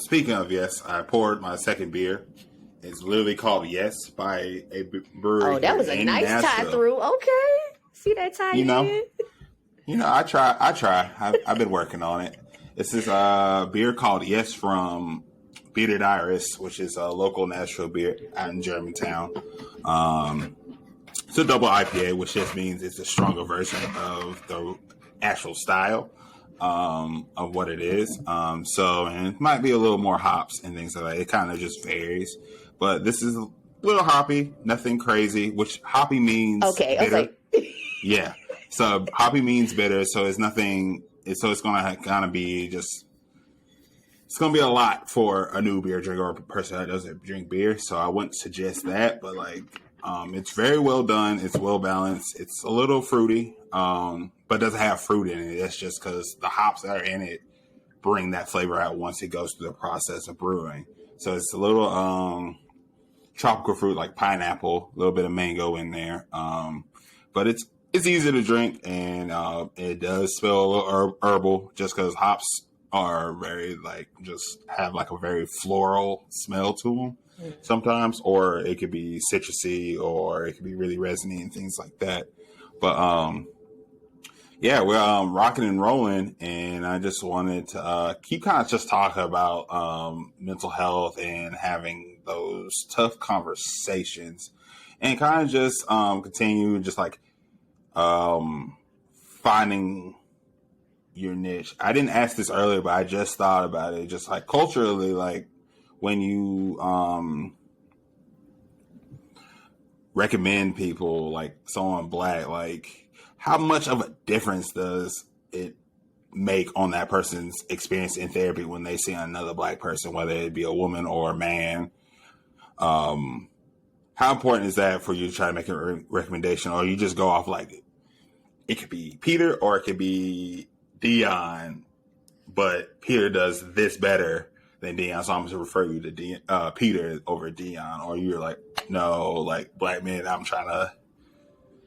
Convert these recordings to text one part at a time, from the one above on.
speaking of Yes, I poured my second beer. It's literally called Yes by a brewery. Oh, that was a nice tie through. Okay, see that tie in? I try. I've been working on it. It's this beer called Yes from Beerded Iris, which is a local Nashville beer out in Germantown. It's a double IPA, which just means it's a stronger version of the actual style of what it is. And it might be a little more hops and things like that. It kind of just varies. But this is a little hoppy, nothing crazy, which hoppy means bitter. Yeah. So hoppy means bitter. So it's nothing. So it's going to kind of be just, it's going to be a lot for a new beer drinker or a person that doesn't drink beer. So I wouldn't suggest that, but it's very well done. It's well balanced. It's a little fruity, but doesn't have fruit in it. That's just because the hops that are in it bring that flavor out once it goes through the process of brewing. So it's a little tropical fruit like pineapple, a little bit of mango in there. But it's easy to drink, and it does smell a little herbal just because hops are very just have a very floral smell to them sometimes, or it could be citrusy, or it could be really resiny and things like that. But we're rocking and rolling, and I just wanted to keep kind of just talking about mental health and having those tough conversations, and kind of just continue just finding your niche. I didn't ask this earlier, but I just thought about it. Just culturally, when you recommend people, someone Black, how much of a difference does it make on that person's experience in therapy when they see another Black person, whether it be a woman or a man? How important is that for you to try to make a recommendation, or you just go off it could be Peter or it could be Dion, but Peter does this better than Dion, so I'm going to refer you to Peter over Dion, or you're no, Black men, I'm trying to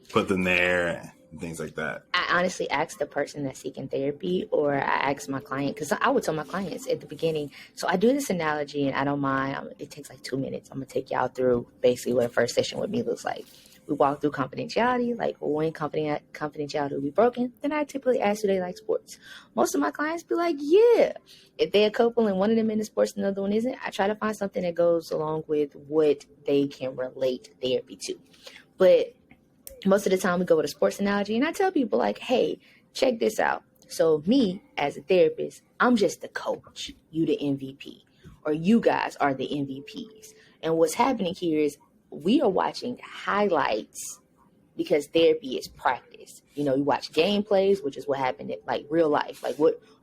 put them there and things like that? I honestly ask the person that's seeking therapy, or I ask my client, because I would tell my clients at the beginning. So I do this analogy, and I don't mind. It takes 2 minutes. I'm going to take y'all through basically what a first session with me looks like. We walk through confidentiality, when confidentiality will be broken. Then I typically ask, do they like sports? Most of my clients be like, yeah. If they're a couple and one of them into sports and the other one isn't, I try to find something that goes along with what they can relate therapy to. But most of the time we go with a sports analogy, and I tell people hey, check this out. So me as a therapist, I'm just the coach, you the MVP, or you guys are the MVPs. And what's happening here is we are watching highlights because therapy is practice. You watch gameplays, which is what happened in real life.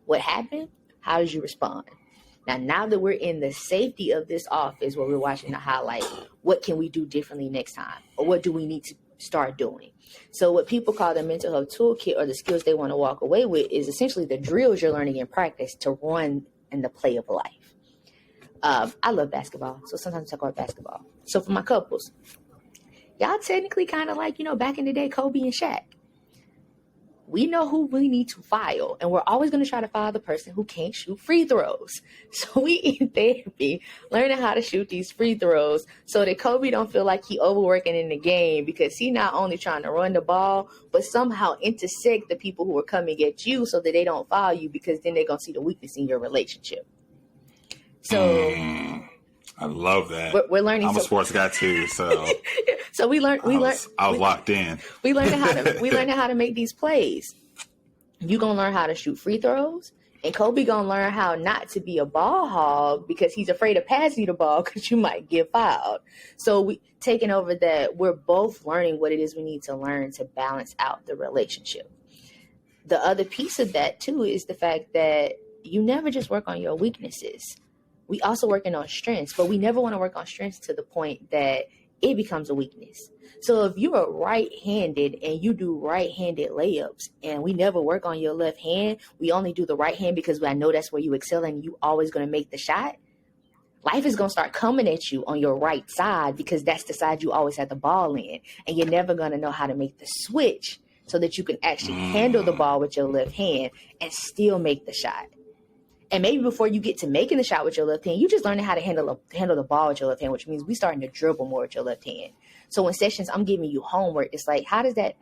What happened? How did you respond? Now that we're in the safety of this office where we're watching the highlight, what can we do differently next time? Or what do we need to start doing? So what people call the mental health toolkit, or the skills they want to walk away with, is essentially the drills you're learning in practice to run in the play of life. I love basketball, so sometimes I talk about basketball. So for my couples, y'all technically kind of back in the day, Kobe and Shaq. We know who we need to file, and we're always going to try to file the person who can't shoot free throws. So we in therapy learning how to shoot these free throws so that Kobe don't feel like he overworking in the game, because he not only trying to run the ball, but somehow intersect the people who are coming at you so that they don't foul you, because then they're going to see the weakness in your relationship. So I love that. We're learning. I'm a sports guy too, so so we learned. I was locked in. We learned how to make these plays. You gonna learn how to shoot free throws, and Kobe gonna learn how not to be a ball hog because he's afraid of passing you the ball because you might get fouled. So we taking over that. We're both learning what it is we need to learn to balance out the relationship. The other piece of that too is the fact that you never just work on your weaknesses. We also working on strengths, but we never want to work on strengths to the point that it becomes a weakness. So if you are right-handed and you do right-handed layups, and we never work on your left hand, we only do the right hand because I know that's where you excel and you always going to make the shot, life is going to start coming at you on your right side because that's the side you always have the ball in. And you're never going to know how to make the switch so that you can actually handle the ball with your left hand and still make the shot. And maybe before you get to making the shot with your left hand, you just learning how to handle the ball with your left hand, which means we starting to dribble more with your left hand. So in sessions, I'm giving you homework. It's like, how does that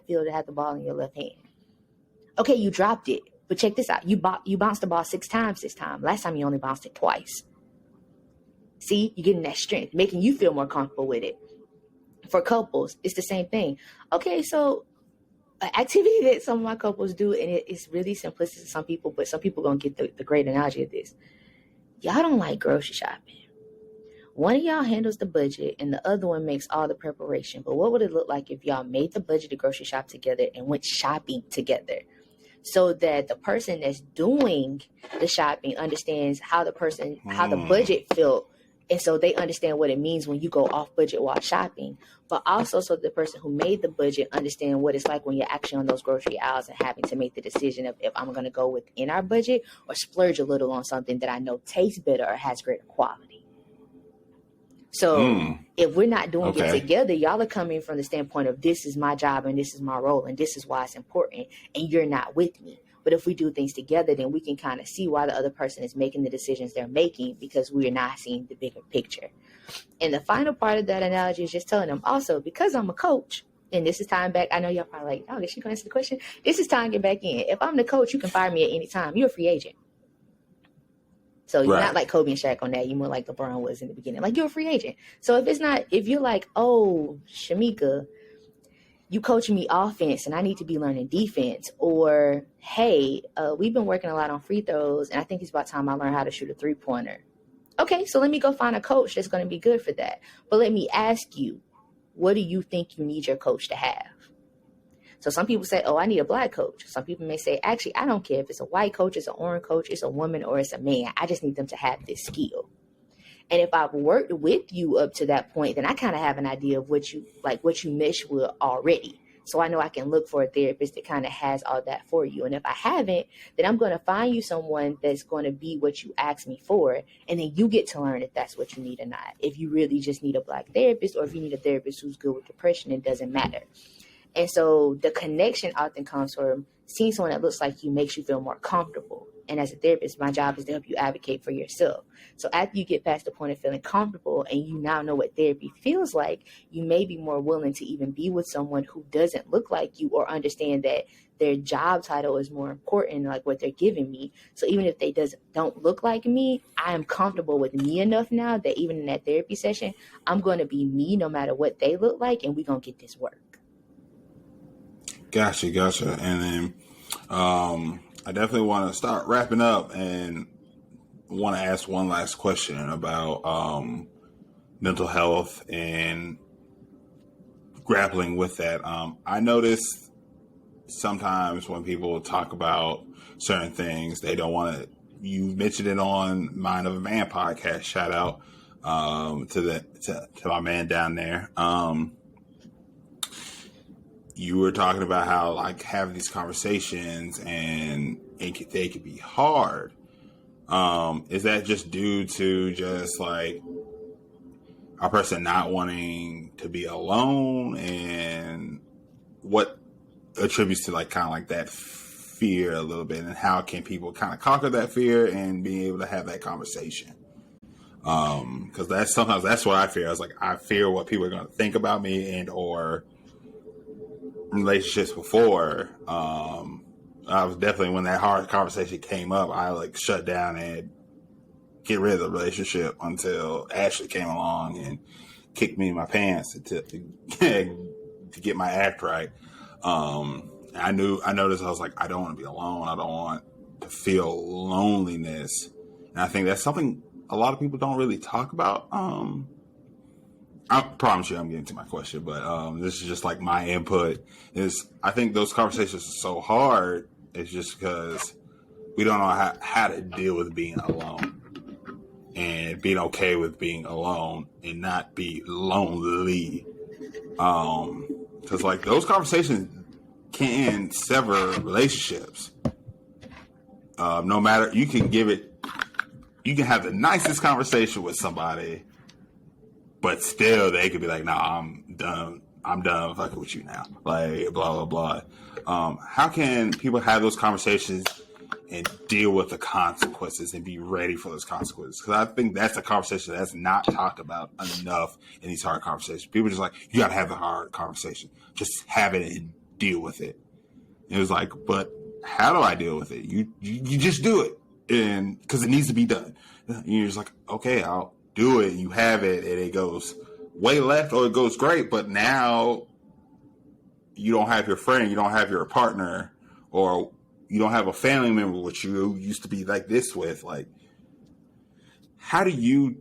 feel to have the ball in your left hand? Okay, you dropped it, but check this out. You bounced the ball 6 times this time. Last time you only bounced it twice. See, you're getting that strength, making you feel more comfortable with it. For couples, it's the same thing. Okay, so an activity that some of my couples do, and it's really simplistic to some people, but some people gonna get the great analogy of this. Y'all don't like grocery shopping. One of y'all handles the budget and the other one makes all the preparation. But what would it look like if y'all made the budget to grocery shop together and went shopping together? So that the person that's doing the shopping understands how the budget felt. And so they understand what it means when you go off budget while shopping. But also so the person who made the budget understand what it's like when you're actually on those grocery aisles and having to make the decision of if I'm going to go within our budget or splurge a little on something that I know tastes better or has greater quality. So if we're not doing it together, y'all are coming from the standpoint of this is my job and this is my role and this is why it's important and you're not with me. But if we do things together, then we can kind of see why the other person is making the decisions they're making because we are not seeing the bigger picture. And the final part of that analogy is just telling them also, because I'm a coach, and this is tying back. I know y'all probably like, oh, is she going to answer the question? This is tying it back in. If I'm the coach, you can fire me at any time. You're a free agent. So you're not like Kobe and Shaq on that. You're more like LeBron was in the beginning. Like, you're a free agent. So if you're like, oh, Chemyeeka, you coaching me offense and I need to be learning defense. Or, hey, we've been working a lot on free throws and I think it's about time I learn how to shoot a 3-pointer. Okay, so let me go find a coach that's going to be good for that. But let me ask you, what do you think you need your coach to have? So some people say, oh, I need a black coach. Some people may say, actually, I don't care if it's a white coach, it's an orange coach, it's a woman, or it's a man. I just need them to have this skill. And if I've worked with you up to that point, then I kind of have an idea of what you mesh with already. So I know I can look for a therapist that kind of has all that for you. And if I haven't, then I'm going to find you someone that's going to be what you asked me for. And then you get to learn if that's what you need or not. If you really just need a black therapist or if you need a therapist who's good with depression, it doesn't matter. And so the connection often comes from seeing someone that looks like you makes you feel more comfortable. And as a therapist, my job is to help you advocate for yourself. So after you get past the point of feeling comfortable and you now know what therapy feels like, you may be more willing to even be with someone who doesn't look like you or understand that their job title is more important, like what they're giving me. So even if they don't look like me, I am comfortable with me enough now that even in that therapy session, I'm going to be me no matter what they look like, and we're going to get this work. Gotcha. And then I definitely want to start wrapping up and want to ask one last question about mental health and grappling with that. I notice sometimes when people talk about certain things, they don't want to. You mentioned it on Mind of a Man podcast. Shout out to my man down there. You were talking about how like having these conversations and they could be hard. Is that just due to just like a person not wanting to be alone, and what attributes to like kind of like that fear a little bit, and how can people kind of conquer that fear and be able to have that conversation? Because that's what I fear. I fear what people are going to think about me and or relationships before. I was definitely, when that hard conversation came up, I like shut down and get rid of the relationship until Ashley came along and kicked me in my pants to get my act right. I noticed I was like, I don't want to be alone. I don't want to feel loneliness. And I think that's something a lot of people don't really talk about. I promise you I'm getting to my question, but this is just like my input. I think those conversations are so hard. It's just because we don't know how to deal with being alone and being okay with being alone and not be lonely. Because like those conversations can sever relationships. No matter, you can have the nicest conversation with somebody, but still, they could be like, "Nah, I'm done. I'm done fucking with you now." Like, blah blah blah. How can people have those conversations and deal with the consequences and be ready for those consequences. Because I think that's a conversation that's not talked about enough in these hard conversations. People are just like, you got to have the hard conversation. Just have it and deal with it. And it was like, but how do I deal with it? You just do it, and because it needs to be done. And you're just like, okay, I'll do it. You have it, and it goes way left or it goes great. But now you don't have your friend, you don't have your partner, or you don't have a family member which you used to be like this with. Like, how do you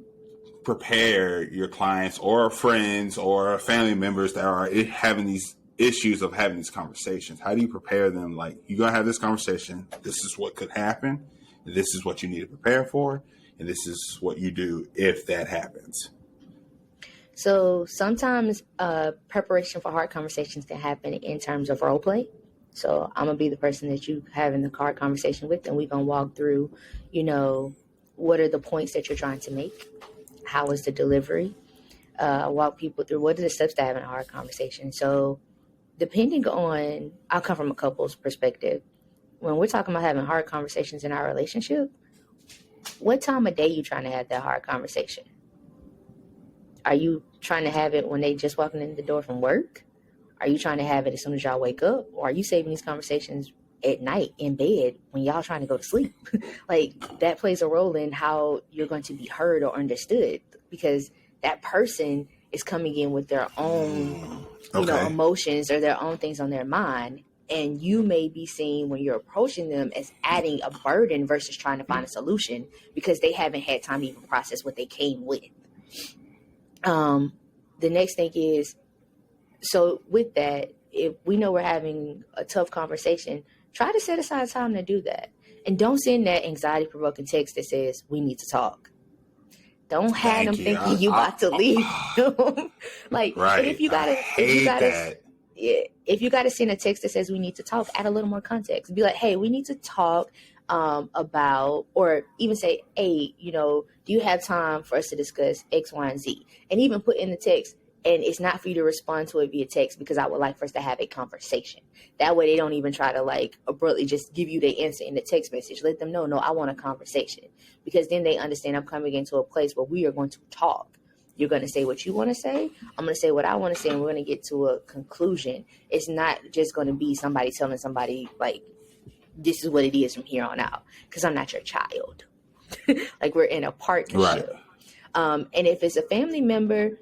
prepare your clients or friends or family members that are having these issues of having these conversations? How do you prepare them? Like, you're going to have this conversation. This is what could happen. This is what you need to prepare for. And this is what you do if that happens. So sometimes preparation for hard conversations can happen in terms of role play. So I'm going to be the person that you having the hard conversation with, and we're going to walk through, what are the points that you're trying to make? How is the delivery? Walk people through what are the steps to having a hard conversation. So depending on, I'll come from a couple's perspective. When we're talking about having hard conversations in our relationship, what time of day you trying to have that hard conversation? Are you trying to have it when they just walking in the door from work? Are you trying to have it as soon as y'all wake up? Or are you saving these conversations at night in bed when y'all trying to go to sleep? Like, that plays a role in how you're going to be heard or understood, because that person is coming in with their own, emotions or their own things on their mind. And you may be seen when you're approaching them as adding a burden versus trying to find a solution, because they haven't had time to even process what they came with. The next thing is, so with that, if we know we're having a tough conversation, try to set aside time to do that. And don't send that anxiety-provoking text that says, we need to talk. Don't have them thinking you about to leave them. Like, right. And if you gotta send a text that says we need to talk, add a little more context. Be like, hey, we need to talk about, or even say, hey, do you have time for us to discuss X, Y, and Z? And even put in the text, and it's not for you to respond to it via text, because I would like for us to have a conversation. That way they don't even try to abruptly just give you the answer in the text message. Let them know, no, I want a conversation. Because then they understand I'm coming into a place where we are going to talk. You're going to say what you want to say. I'm going to say what I want to say, and we're going to get to a conclusion. It's not just going to be somebody telling somebody, like, this is what it is from here on out, because I'm not your child. Like, we're in a partnership. Right. And if it's a family member,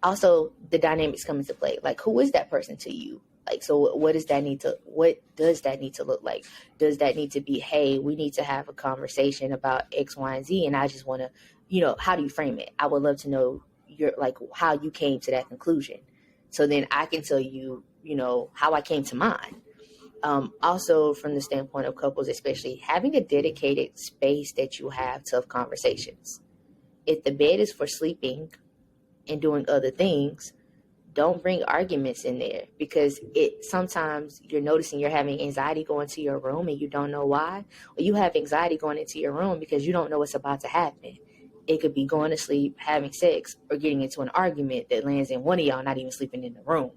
also the dynamics come into play. Like, who is that person to you? Like, so what does that need to look like? Does that need to be, hey, we need to have a conversation about X, Y, and Z, and I just want to, how do you frame it? I would love to know how you came to that conclusion. So then I can tell you, how I came to mine. Also, from the standpoint of couples, especially having a dedicated space that you have tough conversations. If the bed is for sleeping and doing other things, don't bring arguments in there, because sometimes you're noticing you're having anxiety going to your room and you don't know why. Or you have anxiety going into your room because you don't know what's about to happen. It could be going to sleep, having sex, or getting into an argument that lands in one of y'all not even sleeping in the room.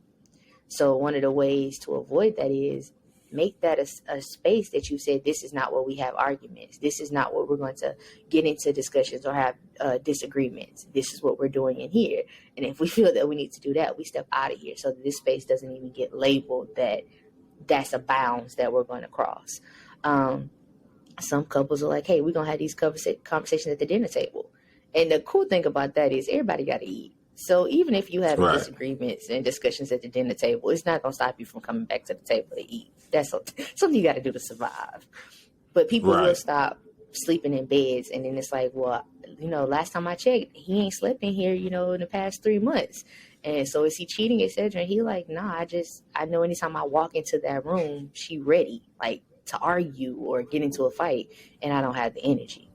So one of the ways to avoid that is make that a space that you said, this is not where we have arguments. This is not where we're going to get into discussions or have disagreements. This is what we're doing in here. And if we feel that we need to do that, we step out of here, so that this space doesn't even get labeled that's a bounds that we're going to cross. Some couples are like, hey, we're going to have these conversations at the dinner table. And the cool thing about that is everybody got to eat. So even if you have disagreements and discussions at the dinner table, it's not going to stop you from coming back to the table to eat. That's something you got to do to survive. But people will stop sleeping in beds. And then it's like, well, last time I checked, he ain't slept in here, in the past 3 months. And so is he cheating, etc.? And he like, nah, I know anytime I walk into that room, she ready, like, to argue or get into a fight, and I don't have the energy.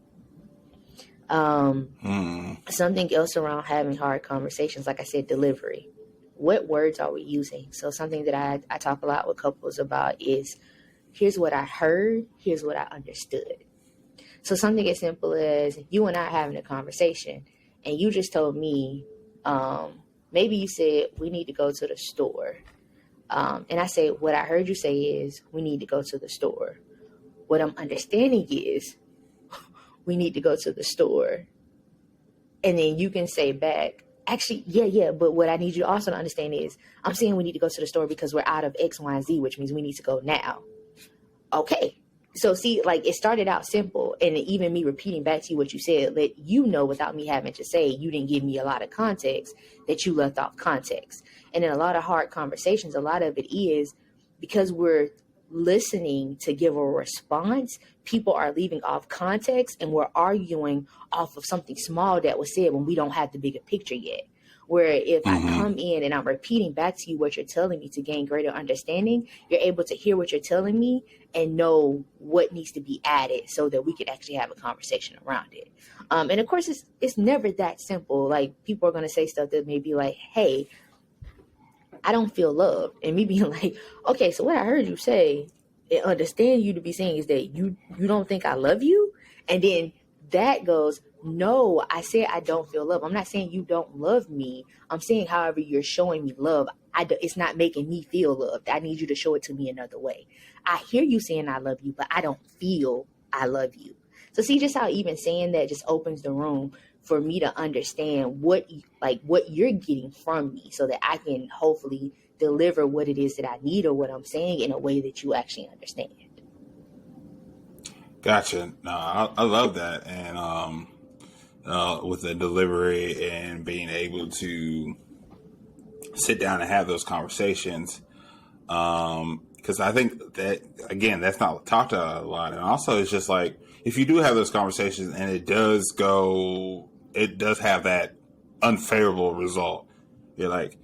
Something else around having hard conversations, like I said, delivery. What words are we using? So something that I talk a lot with couples about is, here's what I heard, here's what I understood. So something as simple as you and I are having a conversation, and you just told me, maybe you said, we need to go to the store. And I say, what I heard you say is, we need to go to the store. What I'm understanding is we need to go to the store. And then you can say back, actually, yeah. But what I need you also to understand is I'm saying we need to go to the store because we're out of X, Y, and Z, which means we need to go now. Okay. So see, like it started out simple, and even me repeating back to you what you said, let you know without me having to say, you didn't give me a lot of context, that you left off context. And in a lot of hard conversations, a lot of it is because we're listening to give a response, people are leaving off context and we're arguing off of something small that was said when we don't have the bigger picture yet. Where if I come in and I'm repeating back to you what you're telling me to gain greater understanding, you're able to hear what you're telling me and know what needs to be added so that we could actually have a conversation around it. And of course, it's never that simple. Like people are going to say stuff that may be like, hey, I don't feel loved. And me being like, okay, so what I heard you say and understand you to be saying is that you don't think I love you. And then that goes, no, I said I don't feel love. I'm not saying you don't love me. I'm saying, however, you're showing me love. It's not making me feel loved. I need you to show it to me another way. I hear you saying I love you, but I don't feel I love you. So see just how even saying that just opens the room for me to understand what you're getting from me so that I can hopefully deliver what it is that I need or what I'm saying in a way that you actually understand. Gotcha. No, I love that. And with the delivery and being able to sit down and have those conversations. Because I think that, again, that's not talked about a lot. And also it's just like, if you do have those conversations and it does have that unfavorable result, you're like,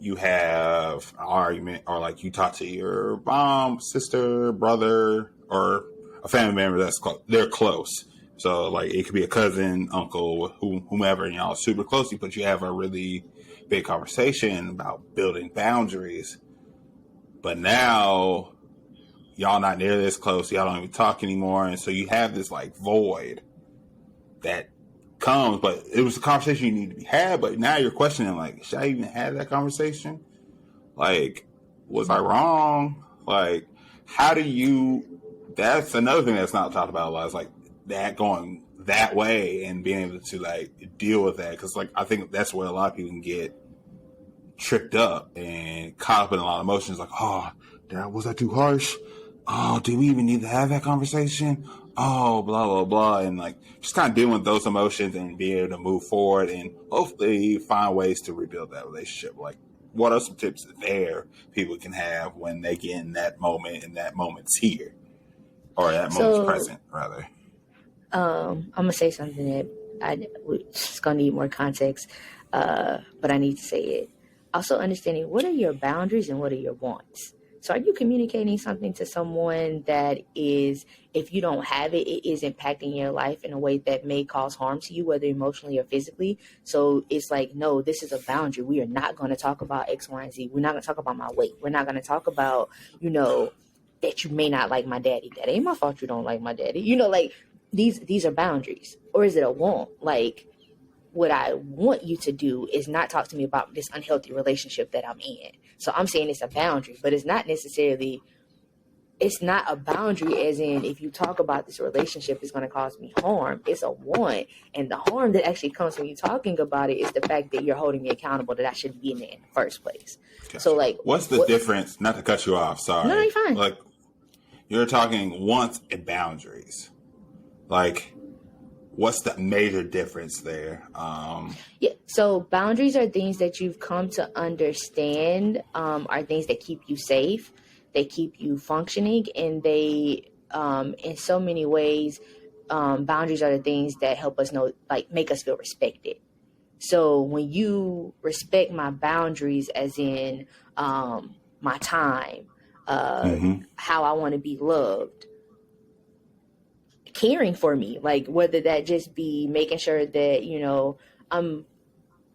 you have an argument, or like you talk to your mom, sister, brother, or a family member that's they're close. So like it could be a cousin, uncle, whomever, and y'all super close, but you have a really big conversation about building boundaries. But now y'all not nearly as close. Y'all don't even talk anymore. And so you have this like void that comes, but it was a conversation you need to be had. But now you're questioning, like, should I even have that conversation? Like, was I wrong? Like, that's another thing that's not talked about a lot, is like that going that way and being able to like deal with that. Cause like, I think that's where a lot of people can get tripped up and caught up in a lot of emotions. Like, oh, was that too harsh? Oh, do we even need to have that conversation? Oh, blah, blah, blah. And like, just kind of dealing with those emotions and being able to move forward and hopefully find ways to rebuild that relationship. Like, what are some tips there people can have when they get in that moment and that moment's here, or that moment's present, rather? I'm going to say something that it's going to need more context, but I need to say it. Also understanding what are your boundaries and what are your wants. So are you communicating something to someone that is, if you don't have it, it is impacting your life in a way that may cause harm to you, whether emotionally or physically? So it's like, no, this is a boundary. We are not going to talk about X, Y, and Z. We're not going to talk about my weight. We're not going to talk about, that you may not like my daddy. That ain't my fault you don't like my daddy. Like these are boundaries. Or is it a want? Like, what I want you to do is not talk to me about this unhealthy relationship that I'm in. So I'm saying it's a boundary, but it's not a boundary as in, if you talk about this relationship, it's going to cause me harm. It's a want. And the harm that actually comes from you talking about it is the fact that you're holding me accountable, that I shouldn't be in there in the first place. Gotcha. So like, what's the difference? Not to cut you off. Sorry. No, you're fine. Like, you're talking wants and boundaries. Like, what's the major difference there? So boundaries are things that you've come to understand, are things that keep you safe, they keep you functioning, and they, in so many ways, boundaries are the things that help us know, like make us feel respected. So when you respect my boundaries, as in my time, how I want to be loved, caring for me, like whether that just be making sure that,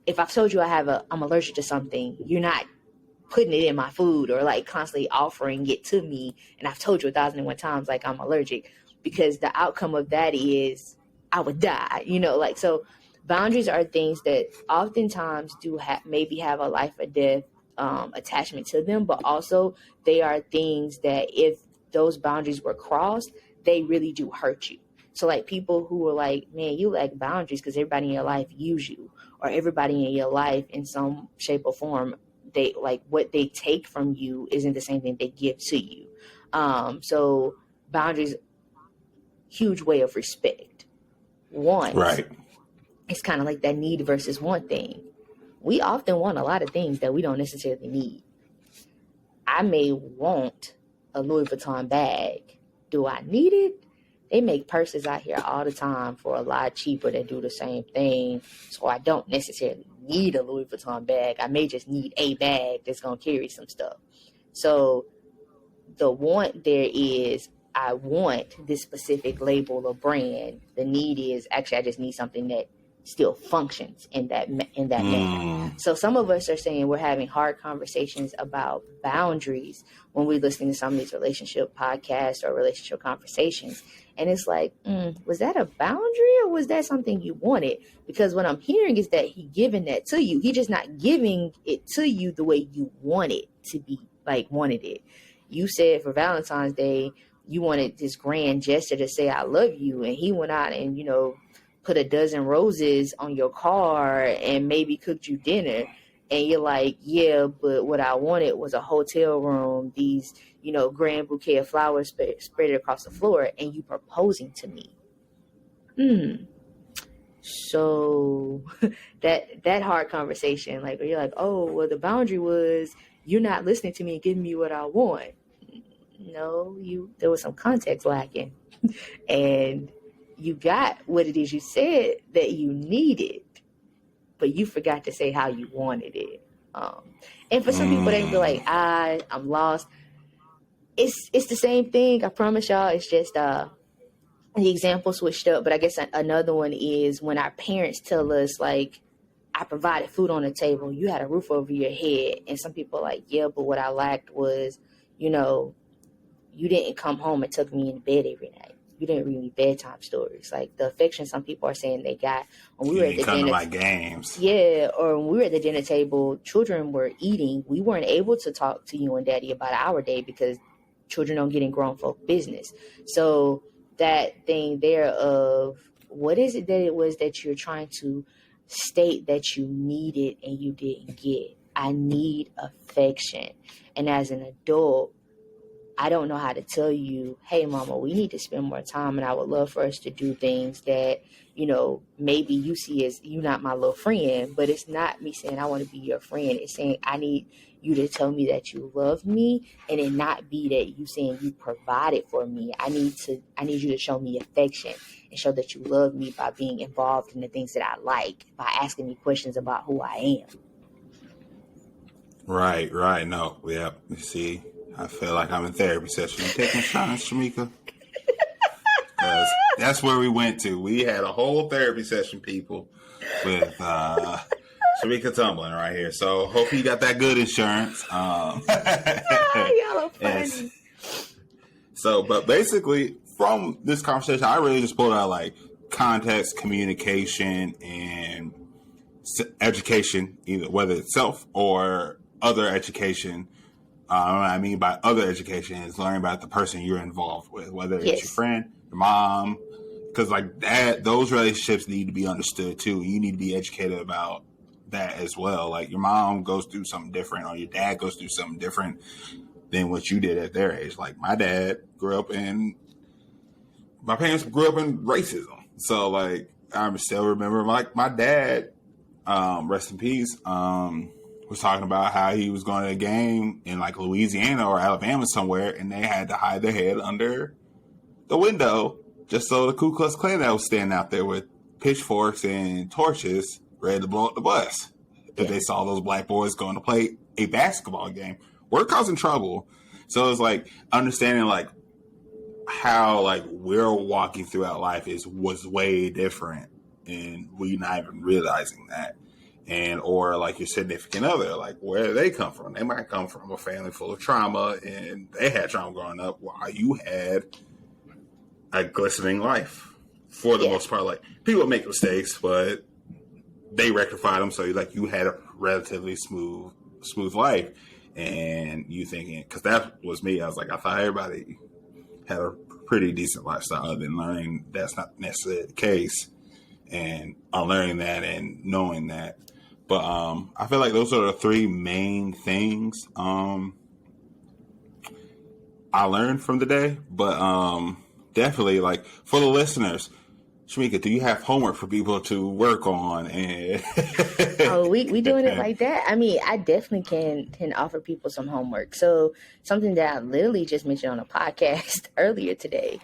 if I've told you I'm allergic to something, you're not putting it in my food or like constantly offering it to me. And I've told you 1,001 times, like I'm allergic, because the outcome of that is I would die, so boundaries are things that oftentimes do maybe have a life or death attachment to them, but also they are things that if those boundaries were crossed, they really do hurt you. So like people who are like, man, you lack boundaries because everybody in your life use you, or everybody in your life in some shape or form, they like what they take from you isn't the same thing they give to you. So boundaries, huge way of respect. Want, Right. it's kind of like that need versus want thing. We often want a lot of things that we don't necessarily need. I may want a Louis Vuitton bag. Do I need it? They make purses out here all the time for a lot cheaper that do the same thing. So I don't necessarily need a Louis Vuitton bag. I may just need a bag that's going to carry some stuff. So the want there is, I want this specific label or brand. The need is, actually, I just need something that still functions in that manner. So some of us are saying we're having hard conversations about boundaries when we're listening to some of these relationship podcasts or relationship conversations. And it's like, was that a boundary or was that something you wanted? Because what I'm hearing is that he giving that to you. He just not giving it to you the way you want it to be, like wanted it. You said for Valentine's Day, you wanted this grand gesture to say, I love you. And he went out and, put a dozen roses on your car and maybe cooked you dinner. And you're like, yeah, but what I wanted was a hotel room, these, grand bouquet of flowers spread across the floor, and you proposing to me. So that hard conversation, like, where you're like, oh, well, the boundary was you're not listening to me and giving me what I want. No, there was some context lacking. And you got what it is you said that you needed, but you forgot to say how you wanted it. And for some people, they can be like, I'm lost. It's the same thing. I promise y'all. It's just the example switched up. But I guess another one is when our parents tell us, like, I provided food on the table, you had a roof over your head. And some people are like, yeah, but what I lacked was, you didn't come home and tuck me in bed every night. You didn't read me bedtime stories. Like the affection some people are saying they got when we were at the dinner. To my games. Yeah, or when we were at the dinner table, children were eating. We weren't able to talk to you and daddy about our day because children don't get in grown folk business. So that thing there of what is it that it was that you're trying to state that you needed and you didn't get? I need affection. And as an adult, I don't know how to tell you, hey, mama, we need to spend more time, and I would love for us to do things that, maybe you see as you not my little friend, but it's not me saying I want to be your friend. It's saying I need you to tell me that you love me, and it not be that you saying you provided for me. I need you to show me affection and show that you love me by being involved in the things that I like, by asking me questions about who I am. Right. No, yeah, you see. I feel like I'm in therapy session. You taking shots, Chemyeeka? Because that's where we went to. We had a whole therapy session, people, with Chemyeeka Tumblin right here. So hope you got that good insurance. Y'all are funny. Yes. So, but basically, from this conversation, I really just pulled out like context, communication, and education, either whether it's self or other education. What I mean by other education is learning about the person you're involved with, whether it's your friend, your mom, because like that, those relationships need to be understood too. You need to be educated about that as well. Like your mom goes through something different, or your dad goes through something different than what you did at their age. Like my parents grew up in racism, so like I still remember like my dad, rest in peace. Was talking about how he was going to a game in like Louisiana or Alabama somewhere, and they had to hide their head under the window just so the Ku Klux Klan that was standing out there with pitchforks and torches ready to blow up the bus if they saw those black boys going to play a basketball game. We're causing trouble. So it's like understanding like how like we're walking throughout life was way different, and we not even realizing that. And or like your significant other, like where do they come from? They might come from a family full of trauma, and they had trauma growing up while you had a glistening life for the most part. Like people make mistakes, but they rectify them. So you had a relatively smooth life, and you thinking, because that was me. I was like, I thought everybody had a pretty decent lifestyle, then learning that's not necessarily the case, and learning that and knowing that. But I feel like those are the three main things I learned from the day. But definitely, like, for the listeners, Chemyeeka, do you have homework for people to work on? And Oh, we doing it like that. I mean, I definitely can offer people some homework. So something that I literally just mentioned on a podcast earlier today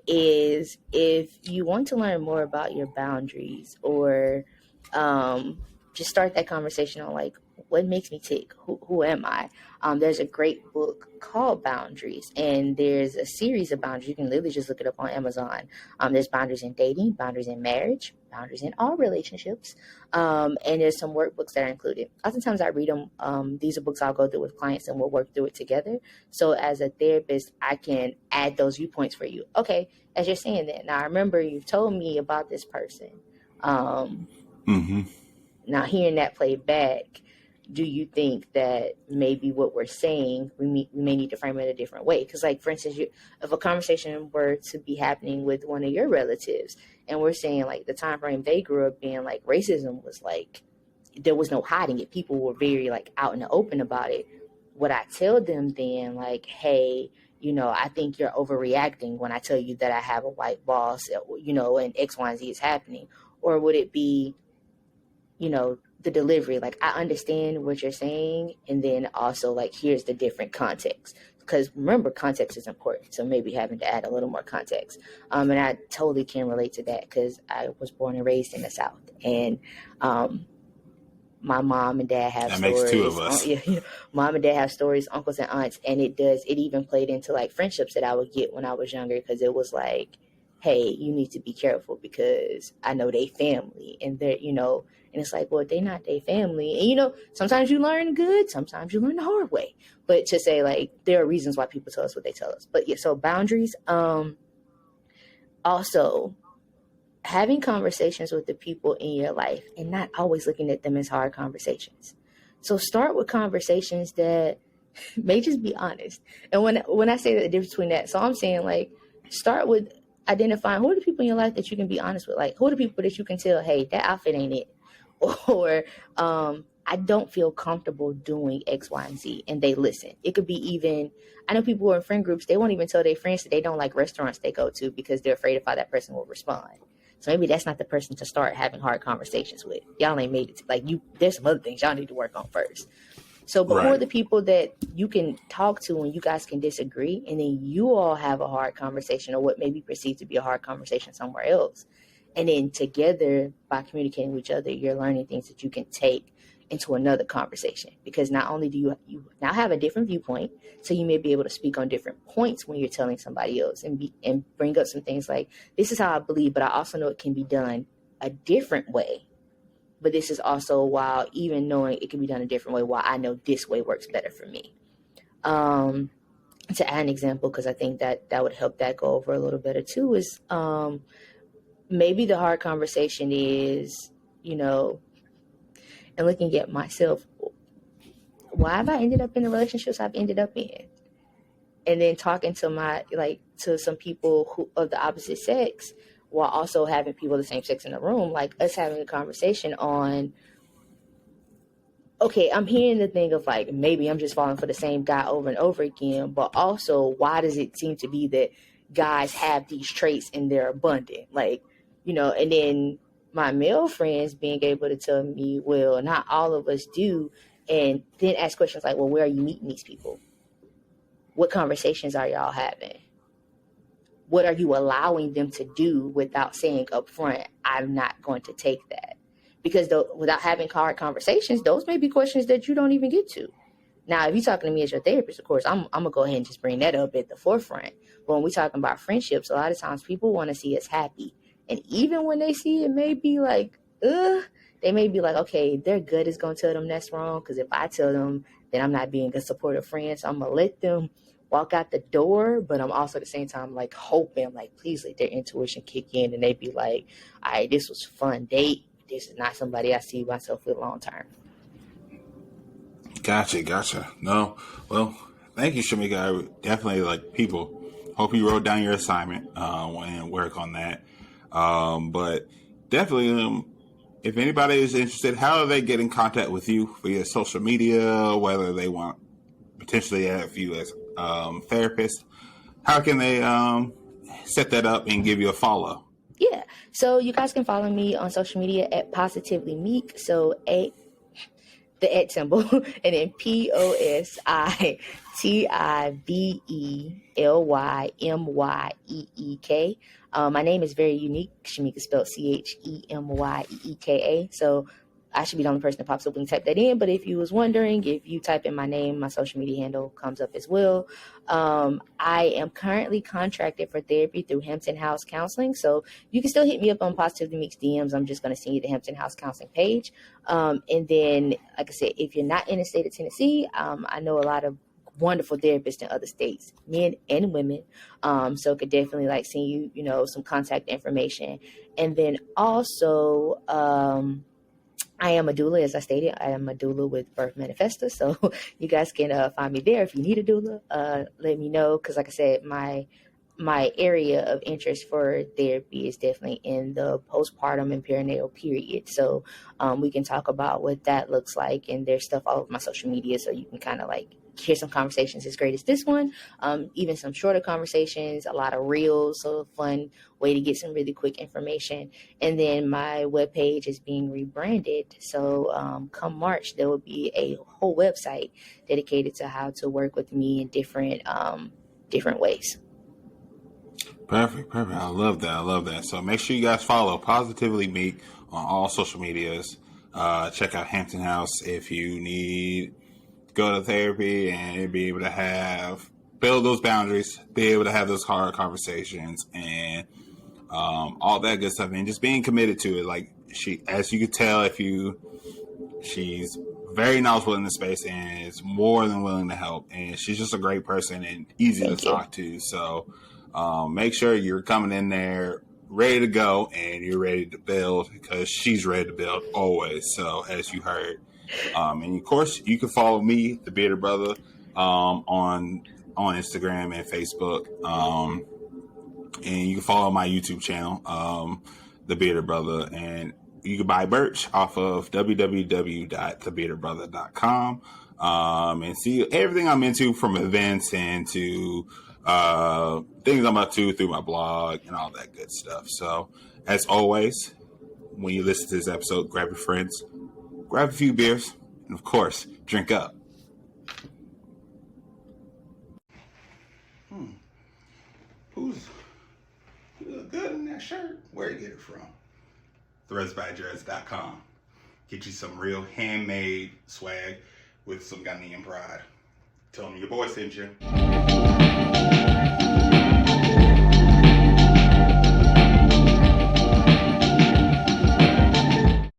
is if you want to learn more about your boundaries, or just start that conversation on like what makes me tick, who am I? There's a great book called Boundaries, and there's a series of boundaries. You can literally just look it up on Amazon. There's boundaries in dating, boundaries in marriage, boundaries in all relationships, and there's some workbooks that are included. Oftentimes I read them. These are books I'll go through with clients, and we'll work through it together. So as a therapist, I can add those viewpoints for you. Okay, as you're saying that, now I remember you've told me about this person. mm-hmm. Now hearing that played back, do you think that maybe what we're saying, we may need to frame it a different way? Because, like, for instance, if a conversation were to be happening with one of your relatives, and we're saying, like, the time frame they grew up in, like, racism was, like, there was no hiding it. People were very, like, out in the open about it. Would I tell them then, like, hey, you know, I think you're overreacting when I tell you that I have a white boss, you know, and X, Y, and Z is happening? Or would it be, you know, the delivery, like, I understand what you're saying, and then also, like, here's the different context, because remember, context is important, so maybe having to add a little more context. And I totally can relate to that because I was born and raised in the South, and my mom and dad have That stories. makes two of us. Mom and dad have stories, uncles and aunts, and it even played into, like, friendships that I would get when I was younger, because it was like, hey, you need to be careful because I know they family, and they're, you know, and it's like, well, they not their family. And, you know, sometimes you learn good, sometimes you learn the hard way. But to say, like, there are reasons why people tell us what they tell us. But yeah, so boundaries. Also, having conversations with the people in your life and not always looking at them as hard conversations. So start with conversations that may just be honest. And when I say the difference between that, so I'm saying, like, start with identifying who are the people in your life that you can be honest with. Like, who are the people that you can tell, hey, that outfit ain't it. Or I don't feel comfortable doing X, Y, and Z, and they listen. It could be even, I know people who are in friend groups, they won't even tell their friends that they don't like restaurants they go to because they're afraid of how that person will respond. So maybe that's not the person to start having hard conversations with. Y'all ain't made it to, like, you. There's some other things y'all need to work on first. So before the people that you can talk to and you guys can disagree, and then you all have a hard conversation or what may be perceived to be a hard conversation somewhere else. And then together, by communicating with each other, you're learning things that you can take into another conversation. Because not only do you now have a different viewpoint, so you may be able to speak on different points when you're telling somebody else, and bring up some things like, this is how I believe, but I also know it can be done a different way. But this is also, while even knowing it can be done a different way, while I know this way works better for me. To add an example, because I think that would help that go over a little better too, is maybe the hard conversation is, you know, and looking at myself, why have I ended up in the relationships I've ended up in? And then talking to to some people who of the opposite sex, while also having people of the same sex in the room, like us having a conversation on, okay, I'm hearing the thing of, like, maybe I'm just falling for the same guy over and over again, but also, why does it seem to be that guys have these traits and they're abundant? Like, you know, and then my male friends being able to tell me, well, not all of us do, and then ask questions like, well, where are you meeting these people? What conversations are y'all having? What are you allowing them to do without saying up front, I'm not going to take that? Because without having hard conversations, those may be questions that you don't even get to. Now, if you're talking to me as your therapist, of course, I'm going to go ahead and just bring that up at the forefront. But when we're talking about friendships, a lot of times people want to see us happy. And even when they see it, may be like, they may be like, okay, their gut is going to tell them that's wrong. Because if I tell them, then I'm not being a supportive friend. So I'm going to let them walk out the door. But I'm also at the same time, like, hoping, like, please let their intuition kick in. And they be like, all right, this was a fun date. This is not somebody I see myself with long term. Gotcha. No, well, thank you, Chemyeeka. I definitely, like, people hope you wrote down your assignment and work on that. But definitely, if anybody is interested, how do they get in contact with you via social media, whether they want potentially have you as therapist? How can they set that up and give you a follow? Yeah. So you guys can follow me on social media at Positively Myeek. So the @ symbol, and then POSITIVELYMYEEK. My name is very unique. Chemyeeka is spelled CHEMYEEKA. So I should be the only person that pops up when you type that in. But if you was wondering, if you type in my name, my social media handle comes up as well. I am currently contracted for therapy through Hampton House Counseling. So you can still hit me up on Positively Myeek's DMs. I'm just going to send you the Hampton House Counseling page. And then, like I said, if you're not in the state of Tennessee, I know a lot of wonderful therapists in other states, men and women. So could definitely send you, some contact information. And then also, I am a doula, as I stated. I am a doula with Birth Manifesta, so you guys can find me there. If you need a doula, let me know, because like I said, my area of interest for therapy is definitely in the postpartum and perinatal period. So we can talk about what that looks like, and there's stuff all over my social media, so you can kind of hear some conversations as great as this one, even some shorter conversations, a lot of reels, so a fun way to get some really quick information. And then my webpage is being rebranded, so come March there will be a whole website dedicated to how to work with me in different ways. Perfect. I love that. So make sure you guys follow Positively Myeek on all social medias. Check out Hampton House if you need go to therapy and be able to build those boundaries, be able to have those hard conversations, and all that good stuff, and just being committed to it. As you could tell, she's very knowledgeable in the space and is more than willing to help, and she's just a great person and easy to talk to. So make sure you're coming in there ready to go and you're ready to build, because she's ready to build always. So as you heard. And of course, you can follow me, the Bearded Brother, on Instagram and Facebook. And you can follow my YouTube channel, the Bearded Brother. And you can buy merch off of www.thebeardedbrother.com and see everything I'm into, from events and to things I'm up to through my blog and all that good stuff. So, as always, when you listen to this episode, grab your friends, grab a few beers, and of course, drink up. You look good in that shirt. Where you get it from? threadsbydress.com. Get you some real handmade swag with some Ghanaian pride. Tell them your boy sent you.